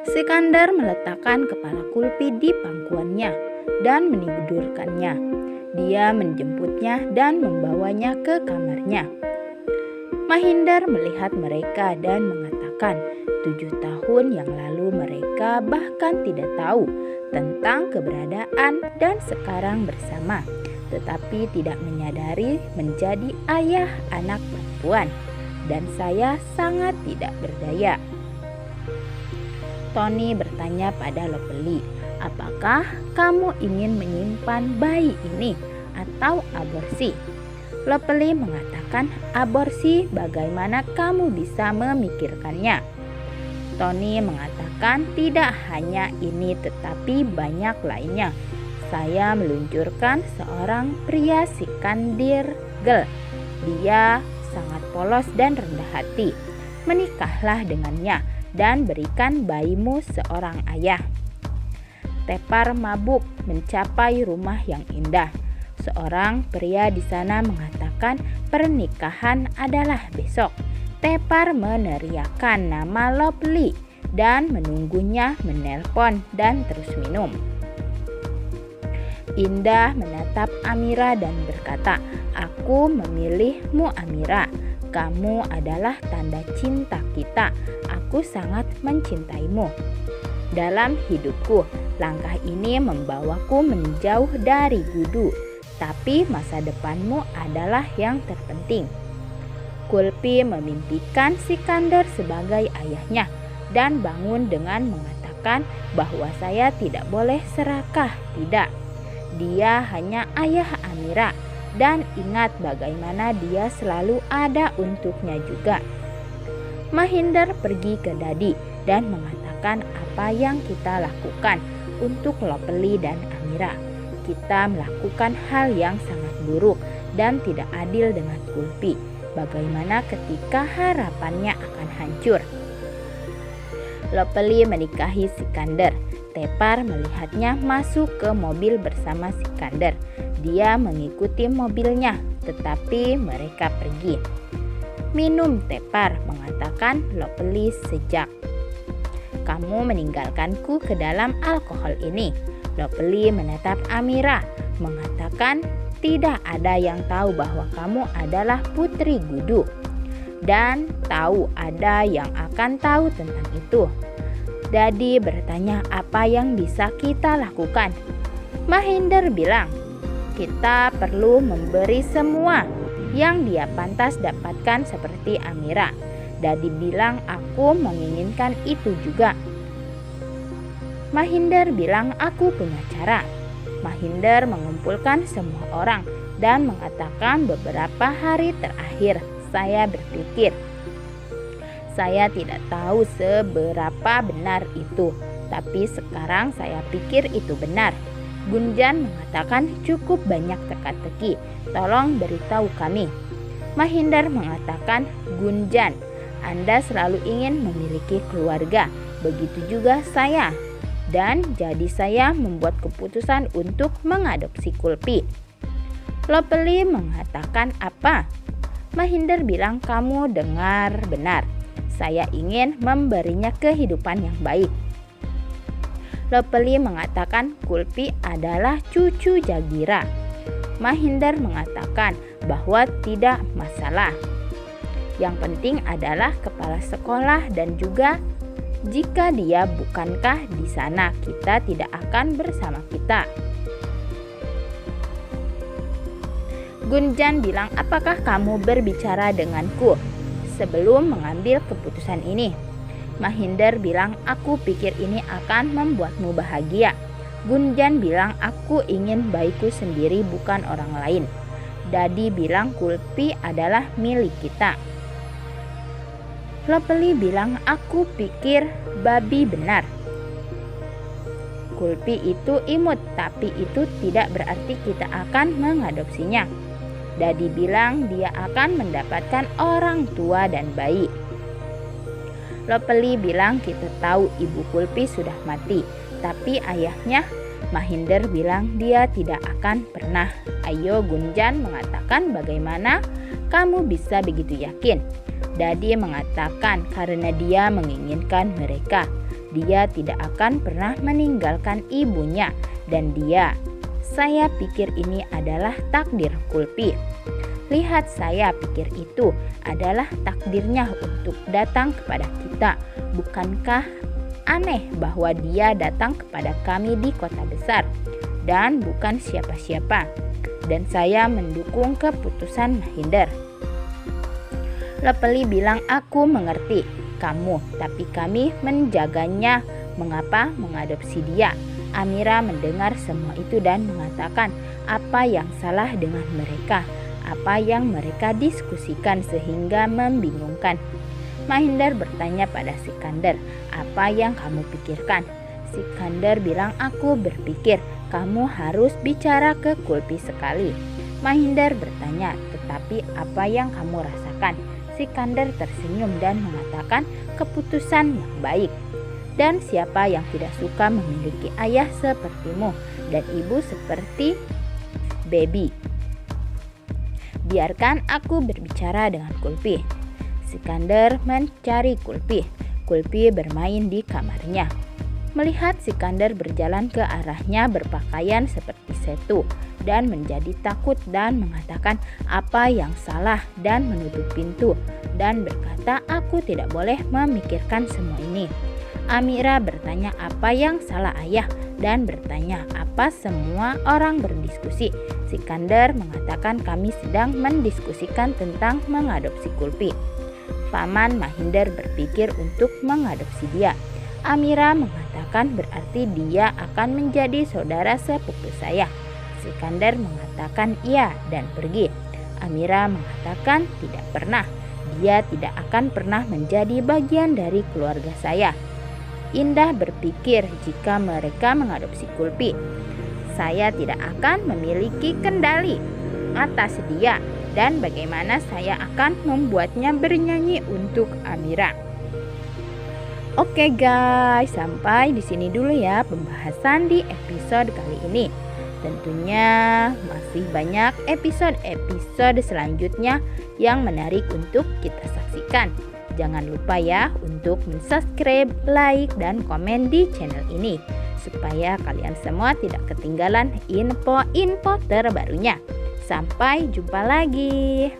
Sikandar meletakkan kepala Kulpi di pangkuannya dan menidurkannya. Dia menjemputnya dan membawanya ke kamarnya. Mahindar melihat mereka dan mengatakan, 7 tahun yang lalu mereka bahkan tidak tahu tentang keberadaan dan sekarang bersama, tetapi tidak menyadari menjadi ayah anak perempuan, dan saya sangat tidak berdaya. Tony bertanya pada Lopeli, apakah kamu ingin menyimpan bayi ini atau aborsi? Lopeli mengatakan, aborsi, bagaimana kamu bisa memikirkannya? Tony mengatakan, tidak hanya ini tetapi banyak lainnya. Saya meluncurkan seorang pria Sikandar Girl. Dia sangat polos dan rendah hati. Menikahlah dengannya dan berikan bayimu seorang ayah. Tepar mabuk mencapai rumah yang indah. Seorang pria di sana mengatakan pernikahan adalah besok. Tepar meneriakkan nama Lopeli dan menunggunya menelpon dan terus minum. Indah menatap Amira dan berkata, aku memilihmu Amira. Kamu adalah tanda cinta kita. Aku sangat mencintaimu. Dalam hidupku, langkah ini membawaku menjauh dari Gudu. Tapi masa depanmu adalah yang terpenting. Kulpi memimpikan Sikandar sebagai ayahnya dan bangun dengan mengatakan bahwa saya tidak boleh serakah. Tidak, dia hanya ayah Amira, dan ingat bagaimana dia selalu ada untuknya juga. Mahindar pergi ke Dadi dan mengatakan apa yang kita lakukan untuk Lopeli dan Amira. Kita melakukan hal yang sangat buruk dan tidak adil dengan Kulpi. Bagaimana ketika harapannya akan hancur? Lopeli menikahi Sikandar. Tepar melihatnya masuk ke mobil bersama Sikandar. Dia mengikuti mobilnya, tetapi mereka pergi. Minum, Tepar, mengatakan Lopeli sejak. Kamu meninggalkanku ke dalam alkohol ini. Lopeli menatap Amira, mengatakan tidak ada yang tahu bahwa kamu adalah putri Gudu, dan tahu ada yang akan tahu tentang itu. Dadi bertanya apa yang bisa kita lakukan. Mahindar bilang, kita perlu memberi semua yang dia pantas dapatkan seperti Amira. Dadi bilang, aku menginginkan itu juga. Mahindar bilang, aku punya cara. Mahindar mengumpulkan semua orang dan mengatakan beberapa hari terakhir saya berpikir. Saya tidak tahu seberapa benar itu, tapi sekarang saya pikir itu benar. Gunjan mengatakan cukup banyak teka-teki, tolong beritahu kami. Mahindar mengatakan, Gunjan, Anda selalu ingin memiliki keluarga, begitu juga saya. Dan jadi saya membuat keputusan untuk mengadopsi Kulpi. Lopeli mengatakan apa? Mahindar bilang, kamu dengar benar. Saya ingin memberinya kehidupan yang baik. Lopeli mengatakan Kulpi adalah cucu Jagira. Mahindar mengatakan bahwa tidak masalah. Yang penting adalah kepala sekolah dan juga jika dia bukankah di sana, kita tidak akan bersama kita. Gunjan bilang, apakah kamu berbicara denganku sebelum mengambil keputusan ini? Mahindar bilang, aku pikir ini akan membuatmu bahagia. Gunjan bilang, aku ingin bayiku sendiri bukan orang lain. Dadi bilang, Kulpi adalah milik kita. Lopeli bilang, aku pikir babi benar. Kulpi itu imut, tapi itu tidak berarti kita akan mengadopsinya. Dadi bilang dia akan mendapatkan orang tua dan bayi. Lopeli bilang, kita tahu ibu Kulpi sudah mati, tapi ayahnya. Mahindar bilang dia tidak akan pernah. Ayo, Gunjan mengatakan, bagaimana kamu bisa begitu yakin? Dadi mengatakan karena dia menginginkan mereka. Dia tidak akan pernah meninggalkan ibunya dan saya pikir ini adalah takdir Kulpi. Lihat, saya pikir itu adalah takdirnya untuk datang kepada kita. Bukankah aneh bahwa dia datang kepada kami di kota besar dan bukan siapa-siapa? Dan saya mendukung keputusan Mahinder. Lepeli bilang, aku mengerti kamu, tapi kami menjaganya. Mengapa mengadopsi dia? Amira mendengar semua itu dan mengatakan, apa yang salah dengan mereka? Apa yang mereka diskusikan sehingga membingungkan? Mahinder bertanya pada Sikandar, apa yang kamu pikirkan? Sikandar bilang, aku berpikir kamu harus bicara ke Kulpi sekali. Mahinder bertanya, tetapi apa yang kamu rasakan? Sikandar tersenyum dan mengatakan, keputusan yang baik. Dan siapa yang tidak suka memiliki ayah sepertimu dan ibu seperti Baby? Biarkan aku berbicara dengan Kulpi. Sikandar mencari Kulpi. Kulpi bermain di kamarnya. Melihat Sikandar berjalan ke arahnya berpakaian seperti Setu dan menjadi takut dan mengatakan apa yang salah dan menutup pintu dan berkata, aku tidak boleh memikirkan semua ini. Amira bertanya apa yang salah ayah dan bertanya apa semua orang berdiskusi. Sikandar mengatakan kami sedang mendiskusikan tentang mengadopsi Kulpi. Paman Mahinder berpikir untuk mengadopsi dia. Amira mengatakan berarti dia akan menjadi saudara sepupu saya. Sikandar mengatakan iya dan pergi. Amira mengatakan tidak pernah. Dia tidak akan pernah menjadi bagian dari keluarga saya. Indah berpikir jika mereka mengadopsi Kulpi, saya tidak akan memiliki kendali atas dia dan bagaimana saya akan membuatnya bernyanyi untuk Amira. Oke guys, sampai di sini dulu ya pembahasan di episode kali ini. Tentunya masih banyak episode selanjutnya yang menarik untuk kita saksikan. Jangan lupa ya untuk subscribe, like, dan komen di channel ini supaya kalian semua tidak ketinggalan info-info terbarunya. Sampai jumpa lagi.